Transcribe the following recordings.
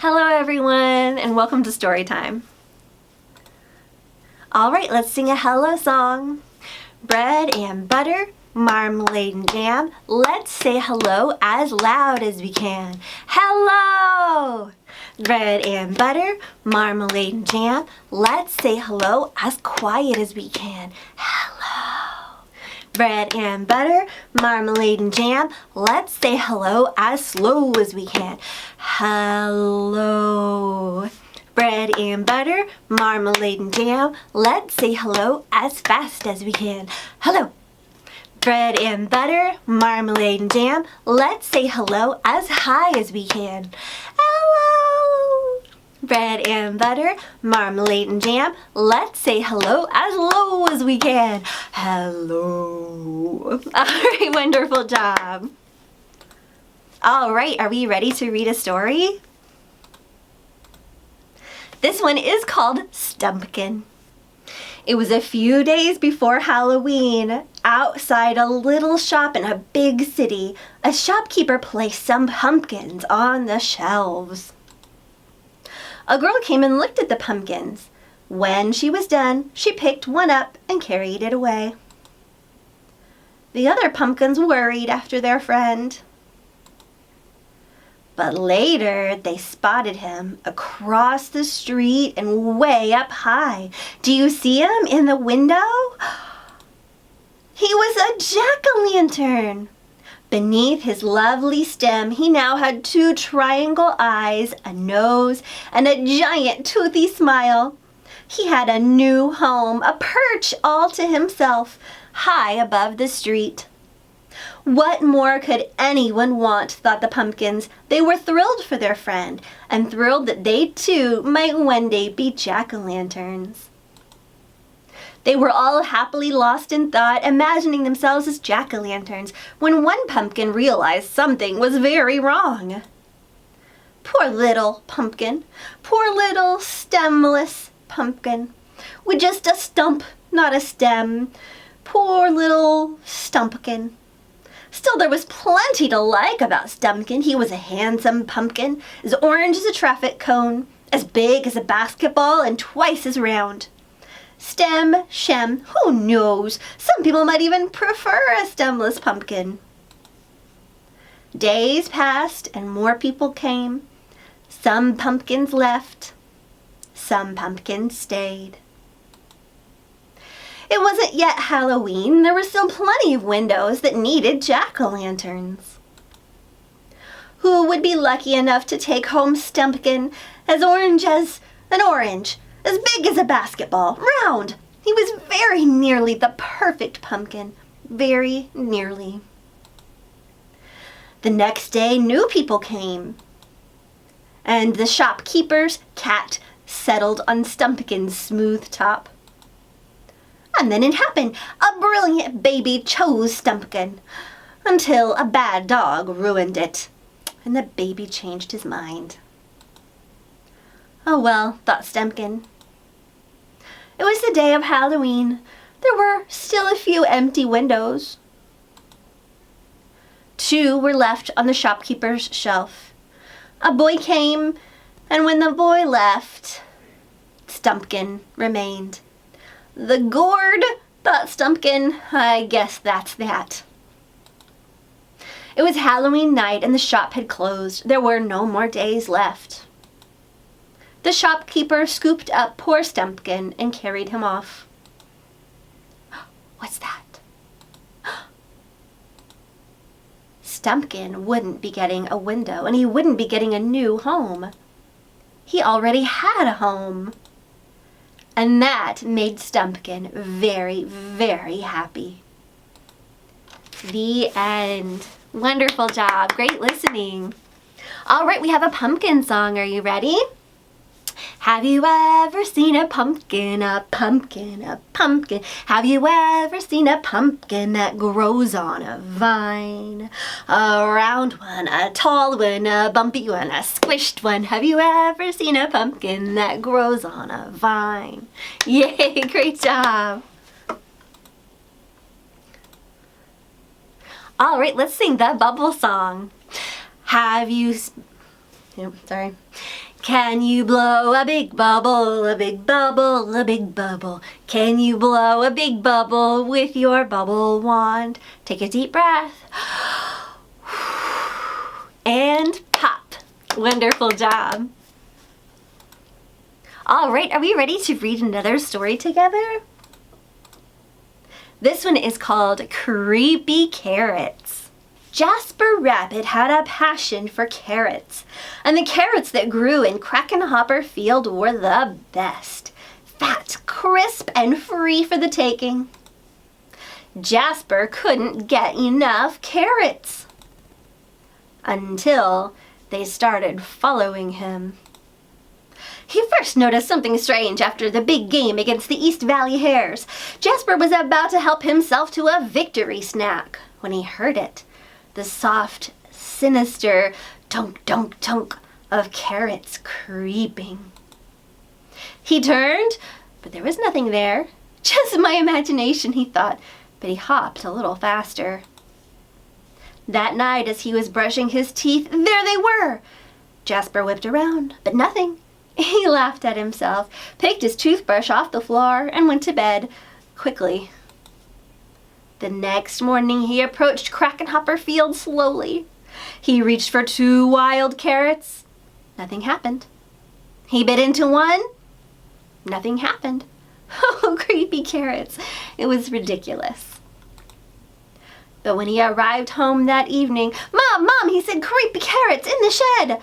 Hello everyone, and welcome to story time. Alright, let's sing a hello song. Bread and butter, marmalade and jam. Let's say hello as loud as we can. Hello! Bread and butter, marmalade and jam. Let's say hello as quiet as we can. Hello! Bread and butter, marmalade and jam. Let's say hello as slow as we can. Hello. Bread and butter, marmalade and jam. Let's say hello as fast as we can. Hello. Bread and butter, marmalade and jam. Let's say hello as high as we can. Hello. Bread and butter, marmalade and jam. Let's say hello as low as we can. Hello. All right, wonderful job. All right, are we ready to read a story? This one is called Stumpkin. It was a few days before Halloween. Outside a little shop in a big city, a shopkeeper placed some pumpkins on the shelves. A girl came and looked at the pumpkins. When she was done, she picked one up and carried it away. The other pumpkins worried after their friend. But later, they spotted him across the street and way up high. Do you see him in the window? He was a jack-o'-lantern. Beneath his lovely stem, he now had 2 triangle eyes, a nose, and a giant toothy smile. He had a new home, a perch all to himself, high above the street. What more could anyone want, thought the pumpkins. They were thrilled for their friend, and thrilled that they too might one day be jack-o'-lanterns. They were all happily lost in thought, imagining themselves as jack-o'-lanterns, when one pumpkin realized something was very wrong. Poor little pumpkin, poor little stemless pumpkin, with just a stump, not a stem. Poor little stumpkin. Still, there was plenty to like about Stumpkin. He was a handsome pumpkin, as orange as a traffic cone, as big as a basketball, and twice as round. Stem, shem, who knows? Some people might even prefer a stemless pumpkin. Days passed and more people came. Some pumpkins left. Some pumpkins stayed. It wasn't yet Halloween. There were still plenty of windows that needed jack-o'-lanterns. Who would be lucky enough to take home Stumpkin, as orange as an orange, as big as a basketball, round? He was very nearly the perfect pumpkin, very nearly. The next day, new people came, and the shopkeeper's cat settled on Stumpkin's smooth top. And then it happened. A brilliant baby chose Stumpkin, until a bad dog ruined it, and the baby changed his mind. Oh well, thought Stumpkin. It was the day of Halloween. There were still a few empty windows. 2 were left on the shopkeeper's shelf. A boy came, and when the boy left, Stumpkin remained. The gourd, thought Stumpkin. I guess that's that. It was Halloween night and the shop had closed. There were no more days left. The shopkeeper scooped up poor Stumpkin and carried him off. What's that? Stumpkin wouldn't be getting a window, and he wouldn't be getting a new home. He already had a home. And that made Stumpkin very, very happy. The end. Wonderful job. Great listening. All right, we have a pumpkin song. Are you ready? Have you ever seen a pumpkin, a pumpkin, a pumpkin? Have you ever seen a pumpkin that grows on a vine? A round one, a tall one, a bumpy one, a squished one. Have you ever seen a pumpkin that grows on a vine? Yay, great job. All right, let's sing the bubble song. Have you... Can you blow a big bubble, a big bubble, a big bubble? Can you blow a big bubble with your bubble wand? Take a deep breath. And pop. Wonderful job. All right, are we ready to read another story together? This one is called Creepy Carrots. Jasper Rabbit had a passion for carrots, and the carrots that grew in Crackenhopper Field were the best. Fat, crisp, and free for the taking. Jasper couldn't get enough carrots until they started following him. He first noticed something strange after the big game against the East Valley Hares. Jasper was about to help himself to a victory snack when he heard it. The soft, sinister tunk, tunk, tunk of carrots creeping. He turned, but there was nothing there. Just my imagination, he thought, but he hopped a little faster. That night, as he was brushing his teeth, there they were! Jasper whipped around, but nothing. He laughed at himself, picked his toothbrush off the floor, and went to bed quickly. The next morning, he approached Crackenhopper Field slowly. He reached for 2 wild carrots. Nothing happened. He bit into one. Nothing happened. Oh, creepy carrots. It was ridiculous. But when he arrived home that evening, Mom, he said, creepy carrots in the shed.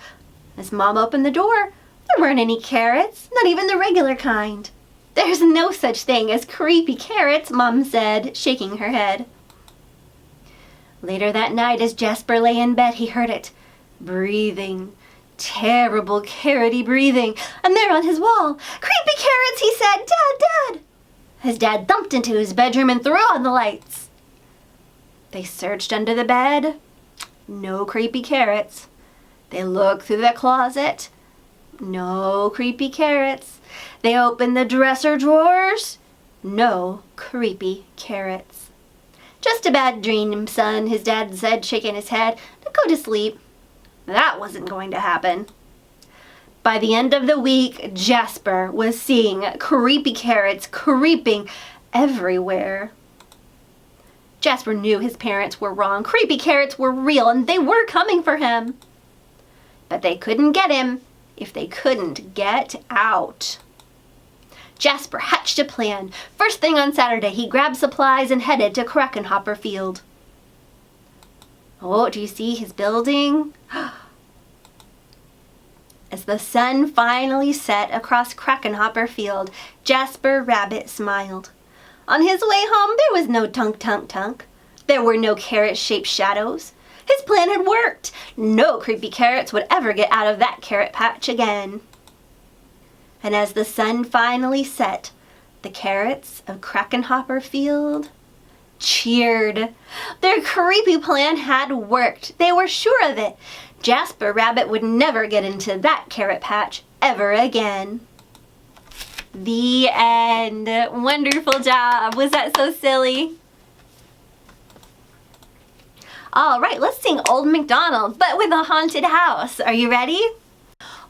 As Mom opened the door, there weren't any carrots, not even the regular kind. There's no such thing as creepy carrots, Mom said, shaking her head. Later that night, as Jasper lay in bed, he heard it. Breathing. Terrible carroty breathing. And there on his wall. Creepy carrots, he said. Dad! His dad thumped into his bedroom and threw on the lights. They searched under the bed. No creepy carrots. They looked through the closet. No creepy carrots. They opened the dresser drawers. No creepy carrots. Just a bad dream, son, his dad said, shaking his head. Now go to sleep. That wasn't going to happen. By the end of the week, Jasper was seeing creepy carrots creeping everywhere. Jasper knew his parents were wrong. Creepy carrots were real, and they were coming for him. But they couldn't get him if they couldn't get out. Jasper hatched a plan. First thing on Saturday, he grabbed supplies and headed to Crackenhopper Field. Oh, do you see his building? As the sun finally set across Crackenhopper Field, Jasper Rabbit smiled. On his way home, there was no tunk, tunk, tunk. There were no carrot-shaped shadows. His plan had worked. No creepy carrots would ever get out of that carrot patch again. And as the sun finally set, the carrots of Crackenhopper Field cheered. Their creepy plan had worked. They were sure of it. Jasper Rabbit would never get into that carrot patch ever again. The end. Wonderful job. Was that so silly? All right, let's sing Old MacDonald, but with a haunted house. Are you ready?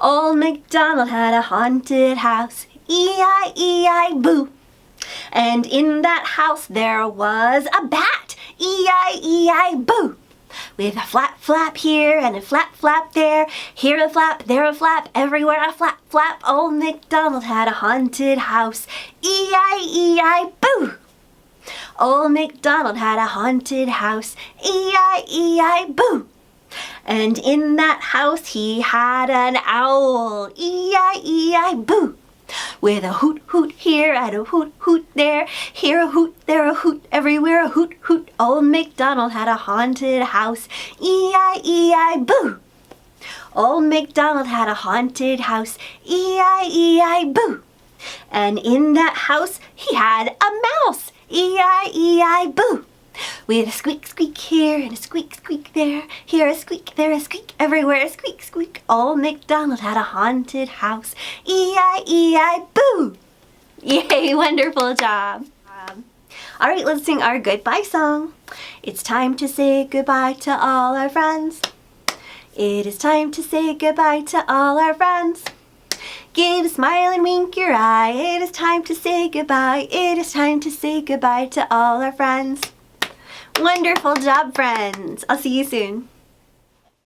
Old MacDonald had a haunted house, E-I-E-I-boo. And in that house there was a bat, E-I-E-I-boo. With a flap, flap here and a flap, flap there. Here a flap, there a flap, everywhere a flap, flap. Old MacDonald had a haunted house, E-I-E-I-boo. Old MacDonald had a haunted house, E-I-E-I-boo. And in that house he had an owl, E-I-E-I-boo. With a hoot, hoot here and a hoot, hoot there. Here a hoot, there a hoot, everywhere a hoot, hoot. Old MacDonald had a haunted house, E-I-E-I-boo. Old MacDonald had a haunted house, E-I-E-I-boo. And in that house he had a mouse, E-I-E-I-boo. With a squeak, squeak here and a squeak, squeak there. Here a squeak, there a squeak, everywhere a squeak, squeak. Old MacDonald had a haunted house, E-I-E-I-boo. Yay, wonderful job. All right, let's sing our goodbye song. It's time to say goodbye to all our friends. It is time to say goodbye to all our friends. Give a smile and wink your eye. It is time to say goodbye. It is time to say goodbye to all our friends. Wonderful job, friends. I'll see you soon.